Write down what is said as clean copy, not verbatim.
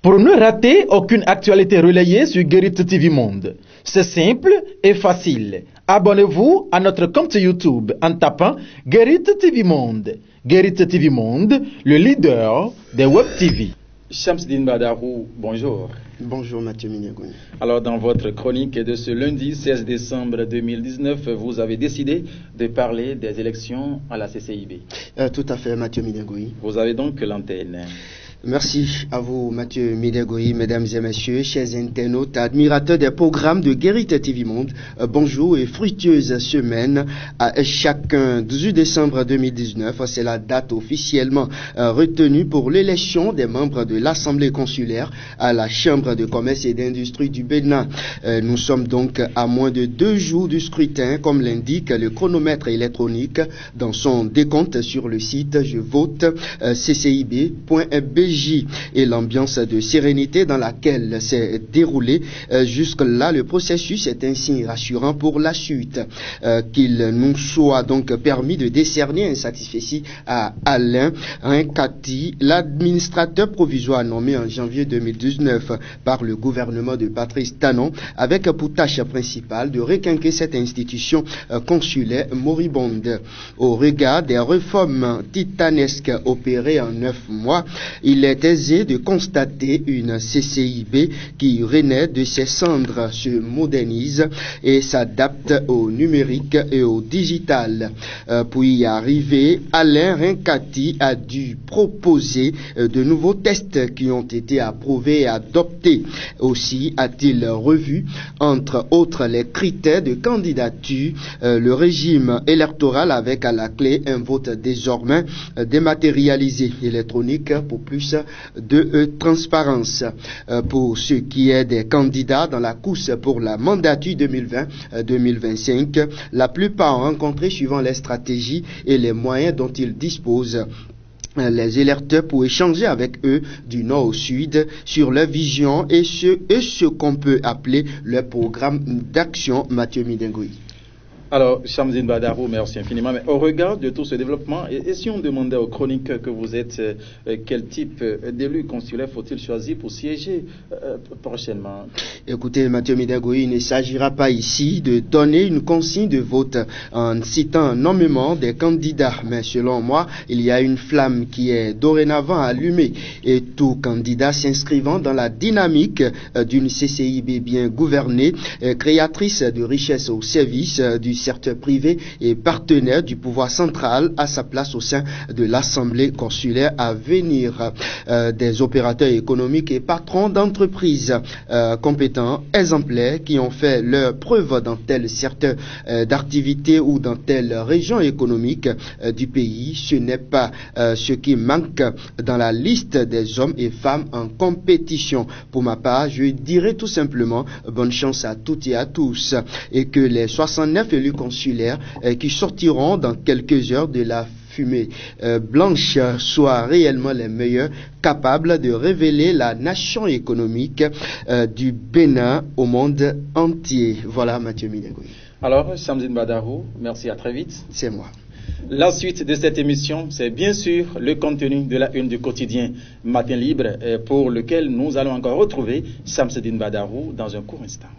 Pour ne rater aucune actualité relayée sur Guérite TV Monde, c'est simple et facile. Abonnez-vous à notre compte YouTube en tapant Guérite TV Monde. Guérite TV Monde, le leader des Web TV. Shamsuddin Badarou, bonjour. Bonjour Mathieu Minegoui. Alors dans votre chronique de ce lundi 16 décembre 2019, vous avez décidé de parler des élections à la CCIB. Tout à fait Mathieu Minegoui. Vous avez donc l'antenne. Merci à vous Mathieu Minegoui, mesdames et messieurs, chers internautes, admirateurs des programmes de Guérite TV Monde. Bonjour et fructueuse semaine à chacun. 18 décembre 2019, c'est la date officiellement retenue pour l'élection des membres de l'Assemblée consulaire à la Chambre de commerce et d'industrie du Bénin. Nous sommes donc à moins de 2 jours du scrutin, comme l'indique le chronomètre électronique dans son décompte sur le site je vote ccib.bj. Et l'ambiance de sérénité dans laquelle s'est déroulé jusque-là le processus est un signe rassurant pour la suite. Qu'il nous soit donc permis de décerner un satisfecit à Alain Nkati, l'administrateur provisoire nommé en janvier 2019 par le gouvernement de Patrice Talon, avec pour tâche principale de requinquer cette institution consulaire moribonde. Au regard des réformes titanesques opérées en 9 mois, il est aisé de constater une CCIB qui renaît de ses cendres, se modernise et s'adapte au numérique et au digital. Pour y arriver, Alain Nkati a dû proposer de nouveaux tests qui ont été approuvés et adoptés. Aussi a-t-il revu, entre autres, les critères de candidature, le régime électoral avec à la clé un vote désormais dématérialisé électronique pour plus de transparence. Pour ce qui est des candidats dans la course pour la mandature 2020-2025, la plupart ont rencontré, suivant les stratégies et les moyens dont ils disposent, les électeurs pour échanger avec eux du nord au sud sur leur vision et ce qu'on peut appeler leur programme d'action. Mathieu Minegoui. Alors, Shamsuddin Badarou, merci infiniment. Mais au regard de tout ce développement, et si on demandait aux chroniqueurs que vous êtes, quel type d'élu consulaire faut-il choisir pour siéger prochainement? Écoutez, Mathieu Minegoui, il ne s'agira pas ici de donner une consigne de vote en citant nommément des candidats. Mais selon moi, il y a une flamme qui est dorénavant allumée et tout candidat s'inscrivant dans la dynamique d'une CCIB bien gouvernée, créatrice de richesses au service du secteur privé et partenaire du pouvoir central à sa place au sein de l'Assemblée consulaire à venir. Des opérateurs économiques et patrons d'entreprises compétents, exemplaires, qui ont fait leur preuve dans tel secteur d'activité ou dans telle région économique du pays. Ce n'est pas ce qui manque dans la liste des hommes et femmes en compétition. Pour ma part, je dirais tout simplement bonne chance à toutes et à tous et que les 69 élus consulaires qui sortiront dans quelques heures de la fumée blanche soient réellement les meilleurs capables de révéler la nation économique du Bénin au monde entier. Voilà Mathieu Minegoui. Alors, Shamsuddin Badarou, merci, à très vite. C'est moi. La suite de cette émission, c'est bien sûr le contenu de la une du quotidien Matin Libre pour lequel nous allons encore retrouver Shamsuddin Badarou dans un court instant.